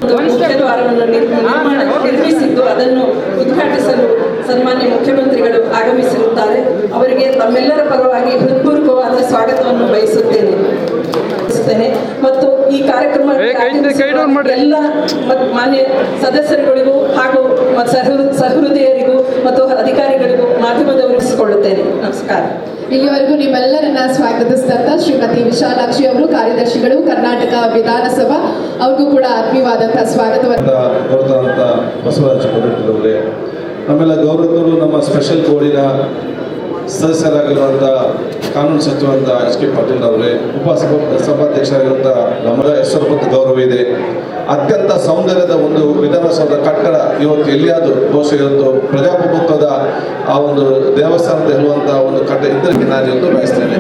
ಮುಖ್ಯ ದ್ವಾರವನ್ನು ನಿರ್ಮಿಸಿದ್ದು ಅದನ್ನು ಉದ್ಘಾಟಿಸಲು ಸನ್ಮಾನ್ಯ ಮುಖ್ಯಮಂತ್ರಿಗಳು ಆಗಮಿಸಿರುತ್ತಾರೆ. ಅವರಿಗೆ ತಮ್ಮೆಲ್ಲರ ಪರವಾಗಿ ಹೃತ್ಪೂರ್ವಕವಾದ ಸ್ವಾಗತವನ್ನು ಬಯಸುತ್ತೇನೆ. ಮತ್ತು ಈ ಕಾರ್ಯಕ್ರಮ ಎಲ್ಲ ಮಾನ್ಯ ಸದಸ್ಯರುಗಳಿಗೂ ಹಾಗೂ ಸಹೃದಯರಿಗೂ ಮತ್ತು ಅಧಿಕಾರಿಗಳಿಗೂ ಮಾಧ್ಯಮದವರಿಸಿಕೊಳ್ಳುತ್ತೇನೆ. ನಮಸ್ಕಾರ. ಇಲ್ಲಿವರೆಗೂ ನಿಮ್ಮೆಲ್ಲರನ್ನ ಸ್ವಾಗತಿಸಿದಂತ ಶ್ರೀಮತಿ ವಿಶಾಲಾಕ್ಷಿ ಅವರು, ಕಾರ್ಯದರ್ಶಿಗಳು, ಕರ್ನಾಟಕ ವಿಧಾನಸಭಾ, ಅವ್ರಿಗೂ ಕೂಡ ಆತ್ಮೀಯವಾದಂತಹ ಸ್ವಾಗತವನ್ನು. ಬಸವರಾಜ ಅವರೇ, ನಮ್ಮೆಲ್ಲ ಗೌರವರು, ನಮ್ಮ ಸ್ಪೆಷಲ್ ಬೋರ್ಡಿನ ಸದಸ್ಯರಾಗಿರುವಂಥ ಕಾನೂನು ಸಚಿವರಾದ ಎಚ್ ಕೆ ಪಾಟೀಲ್ ಅವರೇ, ಸಭಾಧ್ಯಕ್ಷರಾಗಿರುವಂಥ ನಮ್ಮದ ಹೆಸರು ಗೌರವ ಇದೆ. ಅತ್ಯಂತ ಸೌಂದರ್ಯದ ಒಂದು ವಿಧಾನಸೌಧ ಕಟ್ಟಡ ಇವತ್ತು ಎಲ್ಲಿಯಾದರೂ ಬಹುಶಃ ಇವತ್ತು ಪ್ರಜಾಪ್ರಭುತ್ವದ ಆ ಒಂದು ದೇವಸ್ಥಾನದ ಹೇಳುವಂಥ ಒಂದು ಕಟ್ಟಡ ಇದ್ದಕ್ಕೆ ನಾನು ಇವತ್ತು ಬಯಸ್ತೇನೆ.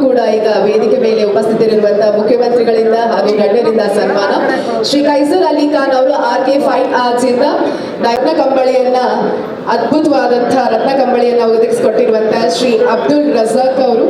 ಕೂಡ ಈಗ ವೇದಿಕೆ ಮೇಲೆ ಉಪಸ್ಥಿತರಿರುವಂತಹ ಮುಖ್ಯಮಂತ್ರಿಗಳಿಂದ ಹಾಗೂ ಗಣ್ಯರಿಂದ ಸನ್ಮಾನ. ಶ್ರೀ ಕೈಸರ್ ಅಲಿ ಖಾನ್ ಅವರು RK ಫೈನ್ ಆರ್ಟ್ಸ್ ಇಂದ ರತ್ನ ಕಂಬಳಿಯನ್ನ, ಅದ್ಭುತವಾದಂತಹ ರತ್ನ ಕಂಬಳಿಯನ್ನ ಒದಗಿಸಿಕೊಟ್ಟಿರುವಂತಹ ಶ್ರೀ ಅಬ್ದುಲ್ ರಜಾಕ್ ಅವರು,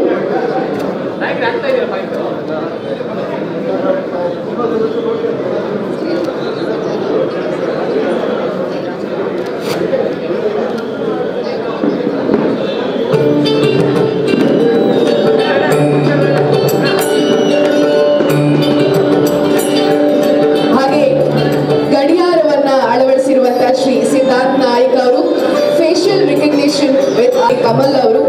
ಶ್ರೀ ಸಿದ್ಧಾರ್ಥ್ ನಾಯ್ಕ್ ಅವರು, ಫೇಶಿಯಲ್ ರಿಕಗ್ನಿಷನ್ ವಿತ್ ಕಮಲ್ ಅವರು.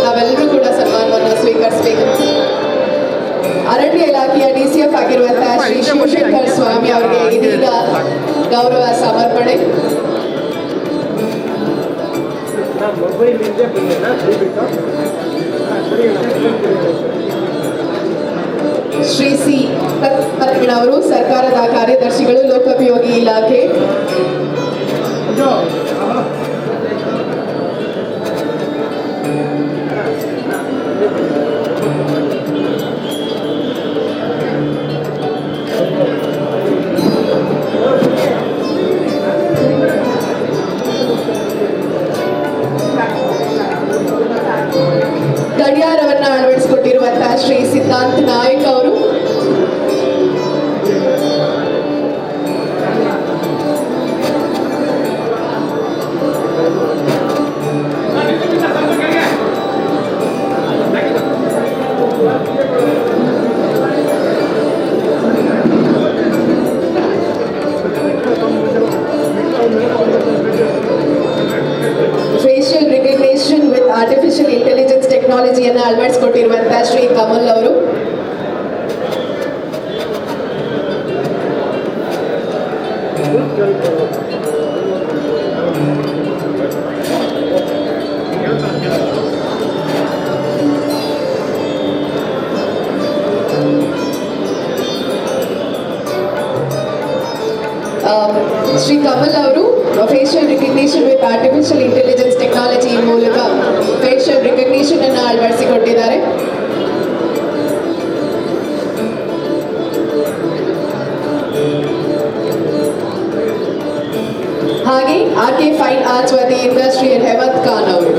ನಾವೆಲ್ಲರೂ ಕೂಡ ಸನ್ಮಾನವನ್ನು ಸ್ವೀಕರಿಸಬೇಕು. ಅರಣ್ಯ ಇಲಾಖೆಯ DCF ಆಗಿರುವಂತಹ ಶ್ರೀ ಶಿವಶಂಕರ್ ಸ್ವಾಮಿ ಅವರಿಗೆ ಇದೀಗ ಗೌರವ ಸಮರ್ಪಣೆ. ಶ್ರೀ ಸಿ ಪರಮಣ್ಣ ಅವರು, ಸರ್ಕಾರದ ಕಾರ್ಯದರ್ಶಿಗಳು, ಲೋಕೋಪಯೋಗಿ ಇಲಾಖೆ. ಗಡಿಯಾರವನ್ನ ಅಳವಡಿಸಿಕೊಟ್ಟಿರುವಂತಹ ಶ್ರೀ ಸಿದ್ಧಾರ್ಥ್ ನಾಯ್ಕ್ ಅವರು, facial recognition with artificial intelligence ಟೆಕ್ನಾಲಜಿಯನ್ನು ಅಳವಡಿಸಿಕೊಟ್ಟಿರುವಂತಹ ಶ್ರೀ ಕಮಲ್ ಅವರು, ಶ್ರೀ ಕಮಲ್ ಅವರು facial recognition with artificial intelligence technology ಮೂಲಕ ಫೇಶಿಯಲ್ ರಿಕಗ್ನಿಷನ್ ಅನ್ನು ಅಳವಡಿಸಿಕೊಟ್ಟಿದ್ದಾರೆ. ಹಾಗೆ RK ಫೈನ್ ಆರ್ಟ್ಸ್ ವತಿಯಿಂದ ಶ್ರೀ ಹೇಮಂತ್ ಖಾನ್ ಅವರು.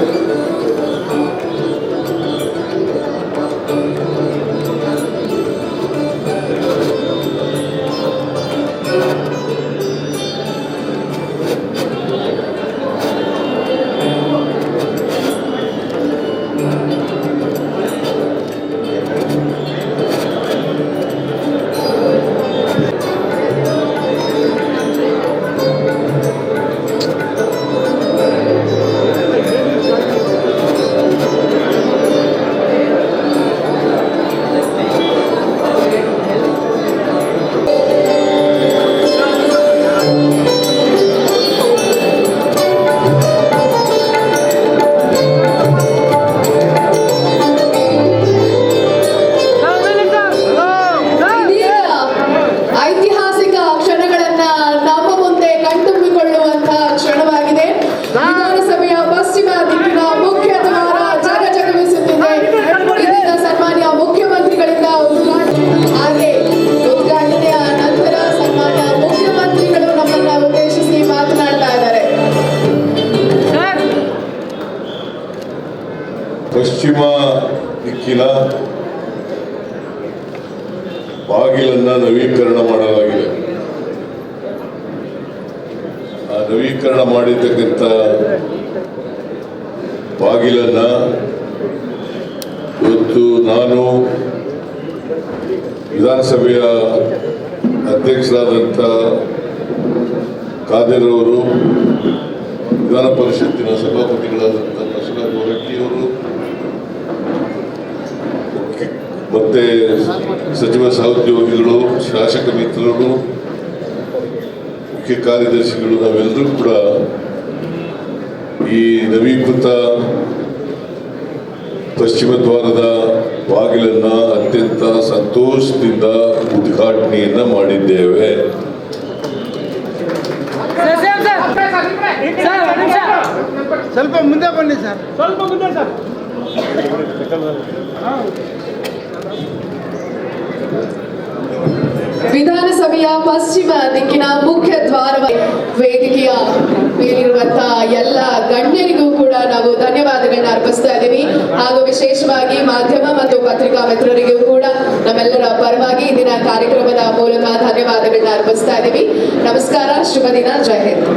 ಬಾಗಿಲನ್ನ ನವೀಕರಣ ಮಾಡಲಾಗಿದೆ. ಆ ನವೀಕರಣ ಮಾಡಿರ್ತಕ್ಕಂಥ ಬಾಗಿಲನ್ನ ಇವತ್ತು ನಾನು ವಿಧಾನಸಭೆಯ ಅಧ್ಯಕ್ಷರಾದಂಥ ಖಾದರ್ ಅವರು, ವಿಧಾನ ಪರಿಷತ್ತಿನ ಸಭಾಪತಿಗಳಾದಂಥ ಬಸವರಾಜ ಹೊರಟ್ಟಿಯವರು, ಮತ್ತೆ ಸಚಿವ ಸಹೋದ್ಯೋಗಿಗಳು, ಶಾಸಕ ಮಿತ್ರರು, ಮುಖ್ಯ ಕಾರ್ಯದರ್ಶಿಗಳು, ನಾವೆಲ್ಲರೂ ಕೂಡ ಈ ನವೀಕೃತ ಪಶ್ಚಿಮ ದ್ವಾರದ ಬಾಗಿಲನ್ನ ಅತ್ಯಂತ ಸಂತೋಷದಿಂದ ಉದ್ಘಾಟನೆಯನ್ನ ಮಾಡಿದ್ದೇವೆ. ಸ್ವಲ್ಪ ಮುಂದೆ ಬನ್ನಿ ಸರ್, ಸ್ವಲ್ಪ ಮುಂದೆ ಸರ್. ವಿಧಾನಸಭೆಯ ಪಶ್ಚಿಮ ದಿಕ್ಕಿನ ಮುಖ್ಯ ದ್ವಾರ ವೇದಿಕೆಯ ಮೇಲಿರುವಂತಹ ಎಲ್ಲ ಗಣ್ಯರಿಗೂ ಕೂಡ ನಾವು ಧನ್ಯವಾದಗಳನ್ನ ಅರ್ಪಿಸ್ತಾ ಇದ್ದೀವಿ. ಹಾಗೂ ವಿಶೇಷವಾಗಿ ಮಾಧ್ಯಮ ಮತ್ತು ಪತ್ರಿಕಾ ಮಿತ್ರರಿಗೂ ಕೂಡ ನಮ್ಮೆಲ್ಲರ ಪರವಾಗಿ ಇಂದಿನ ಕಾರ್ಯಕ್ರಮದ ಮೂಲಕ ಧನ್ಯವಾದಗಳನ್ನ ಅರ್ಪಿಸ್ತಾ ಇದ್ದೀವಿ. ನಮಸ್ಕಾರ, ಶುಭ ದಿನ, ಜೈ ಹಿಂದ್.